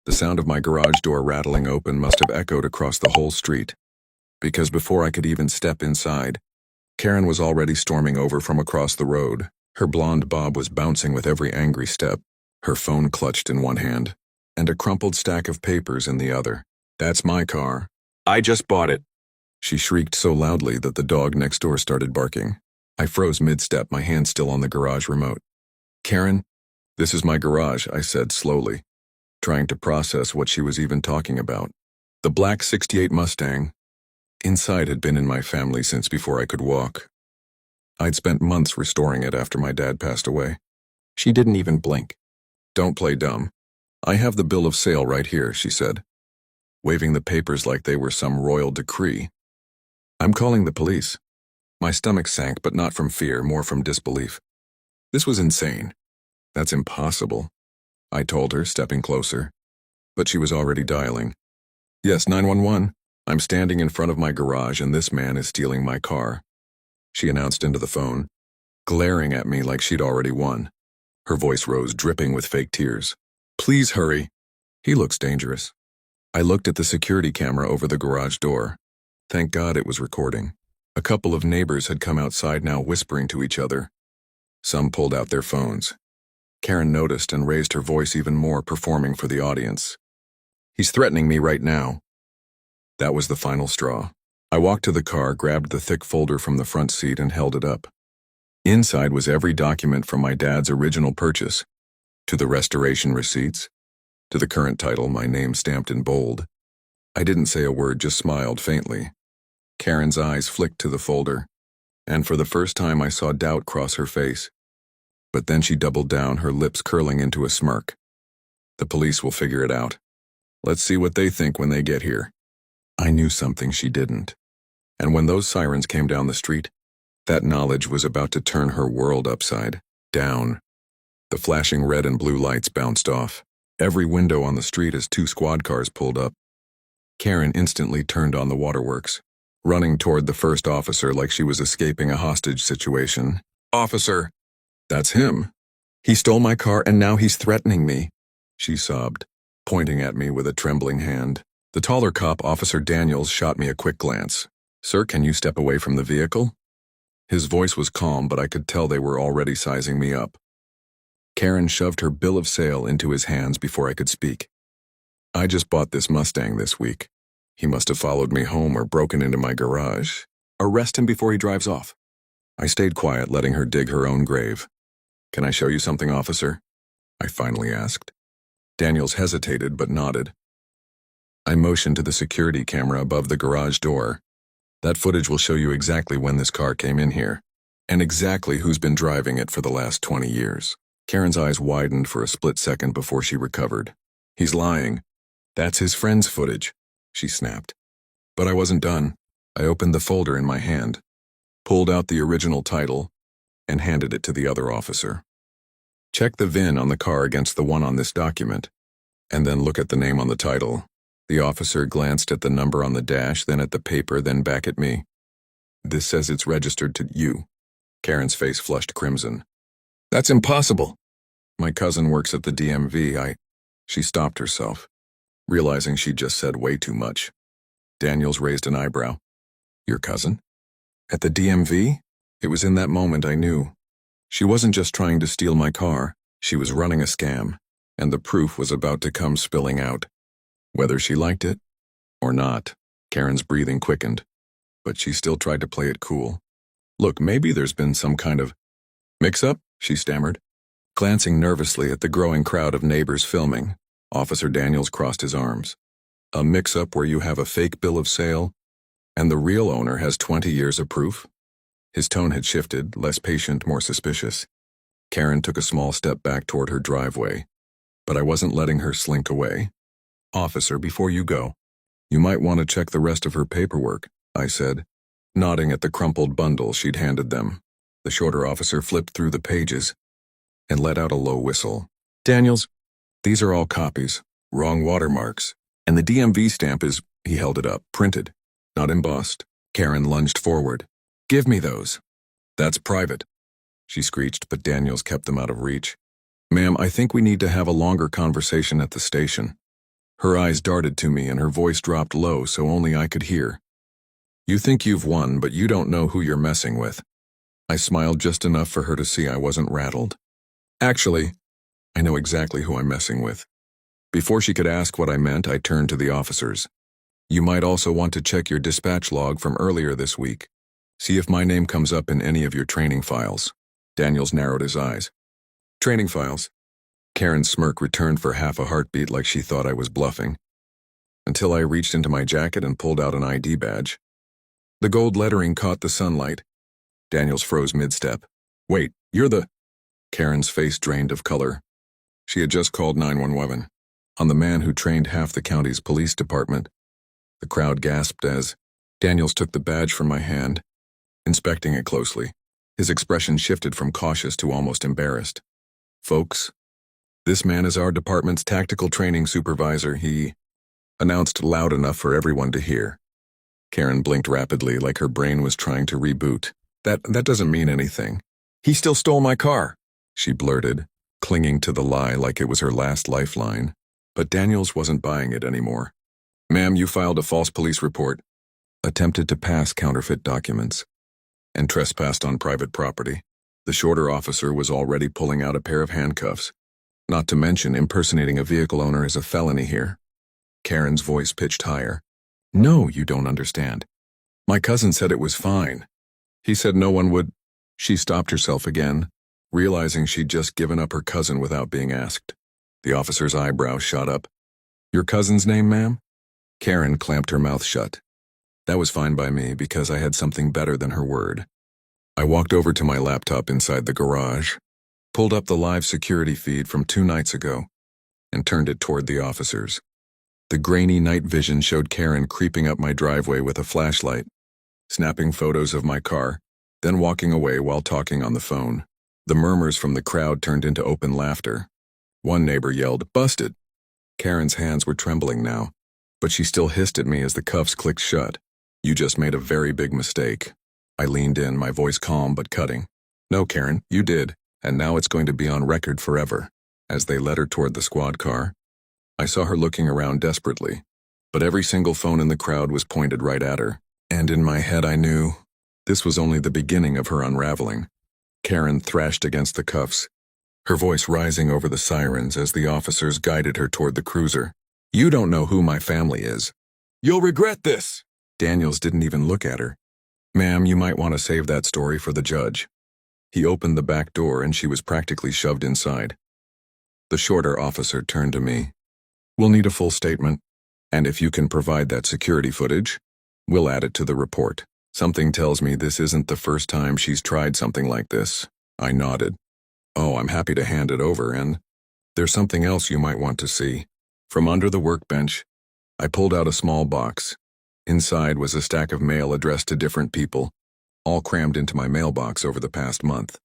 The sound of my garage door rattling open must have echoed across the whole street, because before I could even step inside, Karen was already storming over from across the road. Her blonde bob was bouncing with every angry step, her phone clutched in one hand, and a crumpled stack of papers in the other. "That's my car. I just bought it," she shrieked so loudly that the dog next door started barking. I froze mid-step, my hand still on the garage remote. "Karen, this is my garage," I said slowly, trying to process what she was even talking about. The black '68 Mustang inside had been in my family since before I could walk. I'd spent months restoring it after my dad passed away. She didn't even blink. "Don't play dumb. I have the bill of sale right here," she said, waving the papers like they were some royal decree. "I'm calling the police." My stomach sank, but not from fear, more from disbelief. This was insane. "That's impossible," I told her, stepping closer. But she was already dialing. "Yes, 911. I'm standing in front of my garage and this man is stealing my car," she announced into the phone, glaring at me like she'd already won. Her voice rose, dripping with fake tears. "Please hurry. He looks dangerous." I looked at the security camera over the garage door. Thank God it was recording. A couple of neighbors had come outside now, whispering to each other. Some pulled out their phones. Karen noticed and raised her voice even more, performing for the audience. "He's threatening me right now." That was the final straw. I walked to the car, grabbed the thick folder from the front seat and held it up. Inside was every document from my dad's original purchase, to the restoration receipts, to the current title, my name stamped in bold. I didn't say a word, just smiled faintly. Karen's eyes flicked to the folder, and for the first time I saw doubt cross her face. But then she doubled down, her lips curling into a smirk. "The police will figure it out. Let's see what they think when they get here." I knew something she didn't. And when those sirens came down the street, that knowledge was about to turn her world upside down. The flashing red and blue lights bounced off every window on the street as 2 squad cars pulled up. Karen instantly turned on the waterworks, running toward the first officer like she was escaping a hostage situation. "Officer, that's him. He stole my car and now he's threatening me," she sobbed, pointing at me with a trembling hand. The taller cop, Officer Daniels, shot me a quick glance. "Sir, can you step away from the vehicle?" His voice was calm, but I could tell they were already sizing me up. Karen shoved her bill of sale into his hands before I could speak. "I just bought this Mustang this week. He must have followed me home or broken into my garage. Arrest him before he drives off." I stayed quiet, letting her dig her own grave. "Can I show you something, officer?" I finally asked. Daniels hesitated but nodded. I motioned to the security camera above the garage door. "That footage will show you exactly when this car came in here, and exactly who's been driving it for the last 20 years. Karen's eyes widened for a split second before she recovered. "He's lying. That's his friend's footage," she snapped. But I wasn't done. I opened the folder in my hand, pulled out the original title, and handed it to the other officer. "Check the VIN on the car against the one on this document, and then look at the name on the title." The officer glanced at the number on the dash, then at the paper, then back at me. "This says it's registered to you." Karen's face flushed crimson. "That's impossible. My cousin works at the DMV. She stopped herself, realizing she'd just said way too much. Daniels raised an eyebrow. "Your cousin? At the DMV?" It was in that moment I knew. She wasn't just trying to steal my car, she was running a scam, and the proof was about to come spilling out. Whether she liked it or not, Karen's breathing quickened, but she still tried to play it cool. "Look, maybe there's been some kind of mix-up," she stammered. Glancing nervously at the growing crowd of neighbors filming, Officer Daniels crossed his arms. "A mix-up where you have a fake bill of sale, and the real owner has 20 years of proof?" His tone had shifted, less patient, more suspicious. Karen took a small step back toward her driveway, but I wasn't letting her slink away. "Officer, before you go, you might want to check the rest of her paperwork," I said, nodding at the crumpled bundle she'd handed them. The shorter officer flipped through the pages and let out a low whistle. "Daniels, these are all copies, wrong watermarks, and the DMV stamp is," he held it up, "printed, not embossed." Karen lunged forward. "Give me those." "That's private," she screeched, but Daniels kept them out of reach. "Ma'am, I think we need to have a longer conversation at the station." Her eyes darted to me and her voice dropped low so only I could hear. You think you've won, but you don't know who you're messing with. I smiled just enough for her to see I wasn't rattled. Actually, I know exactly who I'm messing with. Before she could ask what I meant, I turned to the officers. You might also want to check your dispatch log from earlier this week. See if my name comes up in any of your training files. Daniels narrowed his eyes. Training files? Karen's smirk returned for half a heartbeat like she thought I was bluffing. Until I reached into my jacket and pulled out an ID badge. The gold lettering caught the sunlight. Daniels froze mid-step. Wait, you're the... Karen's face drained of color. She had just called 911 on the man who trained half the county's police department. The crowd gasped as Daniels took the badge from my hand, inspecting it closely. His expression shifted from cautious to almost embarrassed. Folks, this man is our department's tactical training supervisor, he announced loud enough for everyone to hear. Karen blinked rapidly like her brain was trying to reboot. That doesn't mean anything. He still stole my car, she blurted, clinging to the lie like it was her last lifeline. But Daniels wasn't buying it anymore. Ma'am, you filed a false police report, attempted to pass counterfeit documents, and trespassed on private property. The shorter officer was already pulling out a pair of handcuffs. Not to mention impersonating a vehicle owner is a felony here. Karen's voice pitched higher. No, you don't understand. My cousin said it was fine. He said no one would... She stopped herself again, realizing she'd just given up her cousin without being asked. The officer's eyebrows shot up. Your cousin's name, ma'am? Karen clamped her mouth shut. That was fine by me because I had something better than her word. I walked over to my laptop inside the garage, pulled up the live security feed from 2 nights ago, and turned it toward the officers. The grainy night vision showed Karen creeping up my driveway with a flashlight, snapping photos of my car, then walking away while talking on the phone. The murmurs from the crowd turned into open laughter. One neighbor yelled, "Busted!" Karen's hands were trembling now, but she still hissed at me as the cuffs clicked shut. You just made a very big mistake. I leaned in, my voice calm but cutting. No, Karen, you did, and now it's going to be on record forever. As they led her toward the squad car, I saw her looking around desperately, but every single phone in the crowd was pointed right at her, and in my head I knew this was only the beginning of her unraveling. Karen thrashed against the cuffs, her voice rising over the sirens as the officers guided her toward the cruiser. You don't know who my family is. You'll regret this! Daniels didn't even look at her. Ma'am, you might want to save that story for the judge. He opened the back door and she was practically shoved inside. The shorter officer turned to me. We'll need a full statement, and if you can provide that security footage, we'll add it to the report. Something tells me this isn't the first time she's tried something like this. I nodded. Oh, I'm happy to hand it over, and there's something else you might want to see. From under the workbench, I pulled out a small box. Inside was a stack of mail addressed to different people, all crammed into my mailbox over the past month.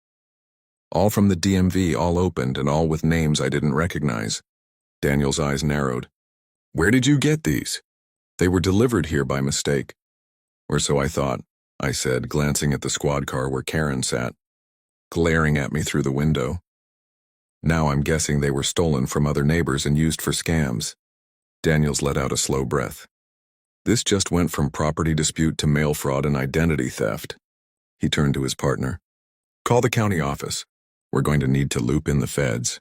All from the DMV, all opened, and all with names I didn't recognize. Daniel's eyes narrowed. Where did you get these? They were delivered here by mistake. Or so I thought, I said, glancing at the squad car where Karen sat, glaring at me through the window. Now I'm guessing they were stolen from other neighbors and used for scams. Daniels let out a slow breath. This just went from property dispute to mail fraud and identity theft. He turned to his partner. Call the county office. We're going to need to loop in the feds.